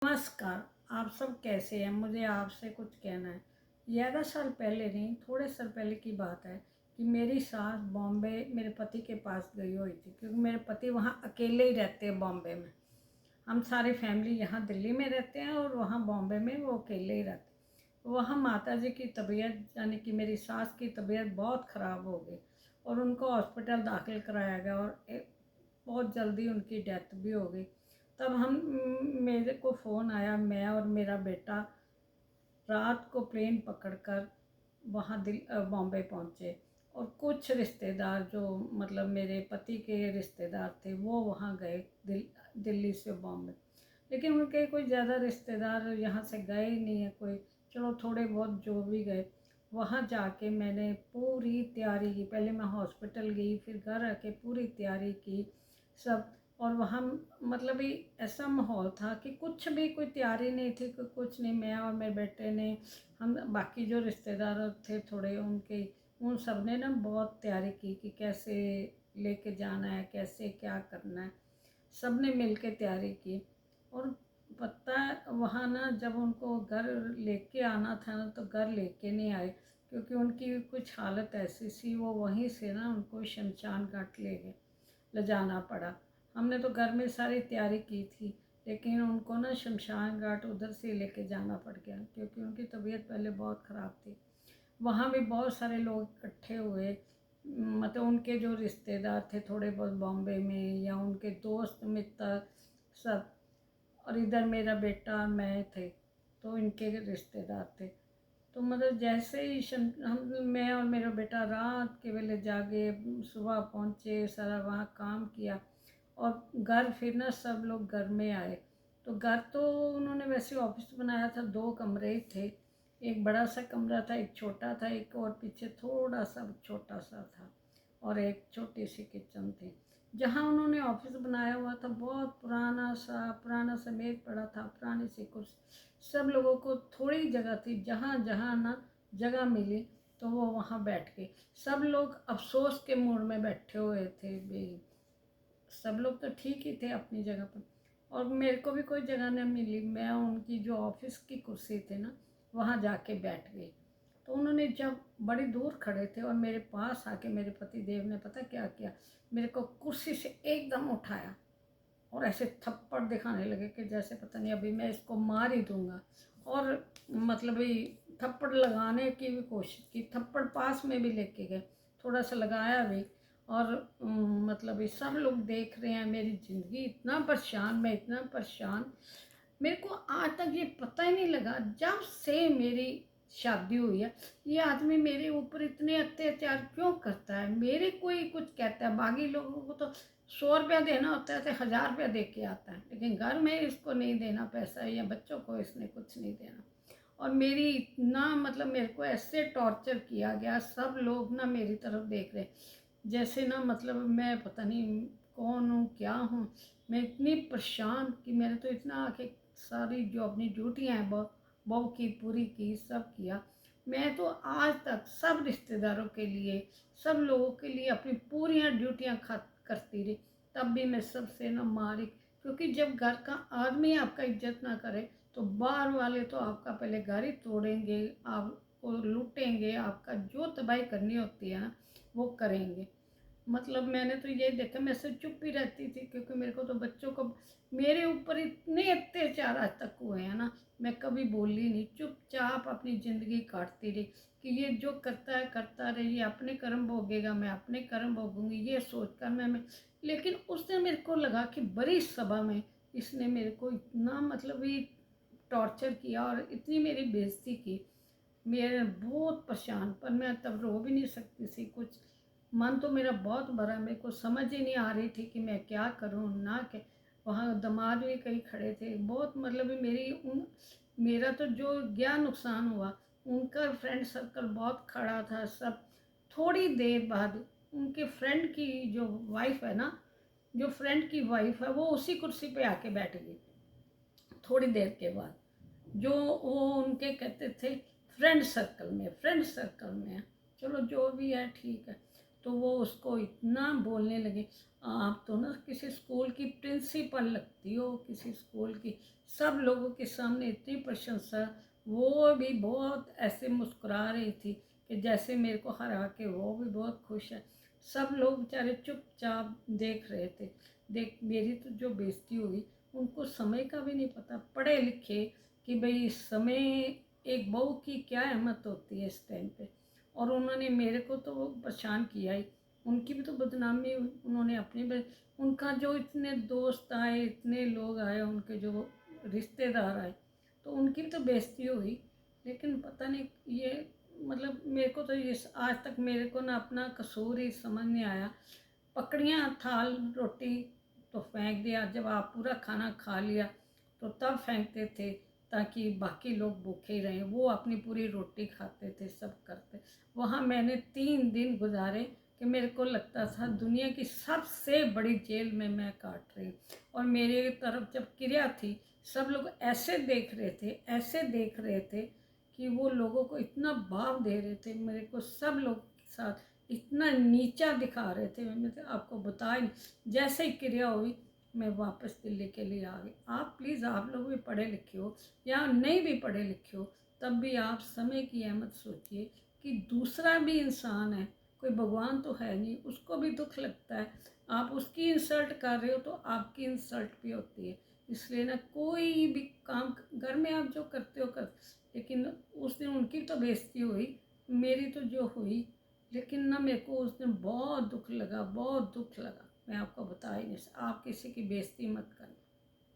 नमस्कार। आप सब कैसे हैं? मुझे आपसे कुछ कहना है। ज़्यादा साल पहले नहीं, थोड़े साल पहले की बात है कि मेरी सास बॉम्बे मेरे पति के पास गई हुई थी, क्योंकि मेरे पति वहाँ अकेले ही रहते हैं बॉम्बे में। हम सारी फैमिली यहाँ दिल्ली में रहते हैं और वहाँ बॉम्बे में वो अकेले ही रहते हैं। वहाँ माता जी की तबीयत, यानी कि मेरी सास की तबीयत बहुत ख़राब हो गई और उनको हॉस्पिटल दाखिल कराया गया और बहुत जल्दी उनकी डेथ भी हो गई। तब मेरे को फ़ोन आया, मैं और मेरा बेटा रात को प्लेन पकड़कर वहाँ बॉम्बे पहुँचे और कुछ रिश्तेदार जो मतलब मेरे पति के रिश्तेदार थे वो वहाँ गए दिल्ली से बॉम्बे। लेकिन उनके कोई ज़्यादा रिश्तेदार यहाँ से गए ही नहीं है कोई, चलो थोड़े बहुत जो भी गए। वहाँ जाके मैंने पूरी तैयारी की। पहले मैं हॉस्पिटल गई, फिर घर आके पूरी तैयारी की सब। और वहाँ मतलब ही ऐसा माहौल था कि कुछ भी कोई तैयारी नहीं थी, कुछ नहीं। मैं और मेरे बेटे ने, हम बाकी जो रिश्तेदार थे थोड़े उनके, उन सब ने ना बहुत तैयारी की कि कैसे लेके जाना है, कैसे क्या करना है। सब ने मिल के तैयारी की। और पता है वहाँ ना जब उनको घर लेके आना था ना, तो घर लेके नहीं आए, क्योंकि उनकी कुछ हालत ऐसी सी, वो वहीं से ना उनको शमशान घाट ले जाना पड़ा। हमने तो घर में सारी तैयारी की थी, लेकिन उनको ना शमशान घाट उधर से लेके जाना पड़ गया, क्योंकि उनकी तबीयत पहले बहुत ख़राब थी। वहाँ भी बहुत सारे लोग इकट्ठे हुए, मतलब उनके जो रिश्तेदार थे थोड़े बहुत बॉम्बे में, या उनके दोस्त मित्र सब। और इधर मेरा बेटा मैं थे, तो इनके रिश्तेदार थे। तो मतलब जैसे ही मैं और मेरा बेटा रात के वेले जागे, सुबह पहुँचे, सारा वहाँ काम किया और घर फिर ना सब लोग घर में आए। तो घर तो उन्होंने वैसे ऑफिस बनाया था, 2 कमरे ही थे। एक बड़ा सा कमरा था, एक छोटा था, एक और पीछे थोड़ा सा छोटा सा था, और एक छोटी सी किचन थी। जहाँ उन्होंने ऑफिस बनाया हुआ था, बहुत पुराना सा मेज पड़ा था, पुरानी सी कुर्सी। सब लोगों को थोड़ी जगह थी, जहाँ जहाँ ना जगह मिली तो वो वहाँ बैठ गए। सब लोग अफसोस के मूड में बैठे हुए थे भी। सब लोग तो ठीक ही थे अपनी जगह पर, और मेरे को भी कोई जगह नहीं मिली। मैं उनकी जो ऑफिस की कुर्सी थी ना, वहाँ जाके बैठ गई। तो उन्होंने जब बड़ी दूर खड़े थे और मेरे पास आके मेरे पति देव ने पता क्या किया, मेरे को कुर्सी से एकदम उठाया और ऐसे थप्पड़ दिखाने लगे कि जैसे पता नहीं अभी मैं इसको मार ही दूंगा। और मतलब ये थप्पड़ लगाने की भी कोशिश की, थप्पड़ पास में भी लेके गए, थोड़ा सा लगाया भी। और मतलब ये सब लोग देख रहे हैं मेरी ज़िंदगी। इतना परेशान, मैं इतना परेशान, मेरे को आज तक ये पता ही नहीं लगा जब से मेरी शादी हुई है, ये आदमी मेरे ऊपर इतने अत्याचार क्यों करता है। मेरे कोई कुछ कहता है, बाकी लोगों को तो 100 रुपया देना होता है तो 1000 रुपया दे के आता है, लेकिन घर में इसको नहीं देना पैसा, या बच्चों को इसने कुछ नहीं देना। और मेरी इतना मतलब मेरे को ऐसे टॉर्चर किया गया, सब लोग ना मेरी तरफ देख रहे जैसे ना मतलब मैं पता नहीं कौन हूँ, क्या हूँ। मैं इतनी परेशान कि मैंने तो इतना आके सारी जो अपनी ड्यूटियाँ हैं बहू की पूरी की, सब किया। मैं तो आज तक सब रिश्तेदारों के लिए, सब लोगों के लिए अपनी पूरी ड्यूटियाँ करती रही। तब भी मैं सबसे ना मारी, क्योंकि जब घर का आदमी आपका इज्जत ना करे तो बाहर वाले तो आपका पहले घर ही तोड़ेंगे, आपको लूटेंगे, आपका जो तबाही करनी होती है ना वो करेंगे। मतलब मैंने तो ये देखा, मैं सिर्फ चुप ही रहती थी, क्योंकि मेरे को तो बच्चों को, मेरे ऊपर इतने अत्याचार आज तक हुए हैं ना, मैं कभी बोली नहीं, चुपचाप अपनी ज़िंदगी काटती रही कि ये जो करता है करता रहे, ये अपने कर्म भोगेगा, मैं अपने कर्म भोगूंगी, ये सोचकर मैं लेकिन उसने मेरे को लगा कि बड़ी सभा में इसने मेरे को इतना मतलब ये टॉर्चर किया और इतनी मेरी बेइज्जती की। मेरे बहुत परेशान, पर मैं तब रो भी नहीं सकती थी कुछ। मन तो मेरा बहुत भरा, मेरे को समझ ही नहीं आ रही थी कि मैं क्या करूं ना के। वहाँ दामाद भी कई खड़े थे, बहुत मतलब मेरा तो जो क्या नुकसान हुआ, उनका फ्रेंड सर्कल बहुत खड़ा था सब। थोड़ी देर बाद उनके फ्रेंड की जो वाइफ है ना, जो फ्रेंड की वाइफ है, वो उसी कुर्सी पे आके बैठ गई थोड़ी देर के बाद। जो वो उनके कहते थे फ्रेंड सर्कल में, फ्रेंड सर्कल में, चलो जो भी है ठीक है। तो वो उसको इतना बोलने लगे, आप तो ना किसी स्कूल की प्रिंसिपल लगती हो, किसी स्कूल की। सब लोगों के सामने इतनी प्रशंसा, वो भी बहुत ऐसे मुस्कुरा रही थी कि जैसे मेरे को हरा के वो भी बहुत खुश है। सब लोग बेचारे चुपचाप देख रहे थे। देख मेरी तो जो बेइज्जती हुई, उनको समय का भी नहीं पता, पढ़े लिखे, कि भाई समय, एक बहू की क्या अहमियत होती है इस टाइम पे। और उन्होंने मेरे को तो परेशान किया ही, उनकी भी तो बदनामी हुई। उन्होंने अपनी उनका जो इतने दोस्त आए, इतने लोग आए, उनके जो रिश्तेदार आए, तो उनकी भी तो बेइज्जती हुई। लेकिन पता नहीं ये, मतलब मेरे को तो ये आज तक मेरे को ना अपना कसूर ही समझ नहीं आया। पकड़ियाँ थाल रोटी तो फेंक दिया, जब आप पूरा खाना खा लिया तो तब फेंकते थे ताकि बाकी लोग भूखे ही रहें। वो अपनी पूरी रोटी खाते थे, सब करते। वहाँ मैंने 3 दिन गुजारे कि मेरे को लगता था दुनिया की सबसे बड़ी जेल में मैं काट रही हूँ। और मेरे तरफ जब क्रिया थी, सब लोग ऐसे देख रहे थे, ऐसे देख रहे थे कि वो लोगों को इतना भाव दे रहे थे, मेरे को सब लोग के साथ इतना नीचा दिखा रहे थे। मैं तो आपको बता ही नहीं। जैसे ही क्रिया हुई, मैं वापस दिल्ली के लिए आ गई। आप प्लीज़, आप लोग भी पढ़े लिखे हो या नहीं भी पढ़े लिखे हो, तब भी आप समय की अहमियत सोचिए कि दूसरा भी इंसान है, कोई भगवान तो है नहीं, उसको भी दुख लगता है। आप उसकी इंसल्ट कर रहे हो तो आपकी इंसल्ट भी होती है। इसलिए ना कोई भी काम घर में आप जो करते हो कर, लेकिन उस दिन उनकी तो बेइज्जती हुई, मेरी तो जो हुई। लेकिन ना मेरे को उस दिन बहुत दुख लगा, बहुत दुख लगा। मैं आपको बता ही नहीं, आप किसी की बेइज्जती मत करना।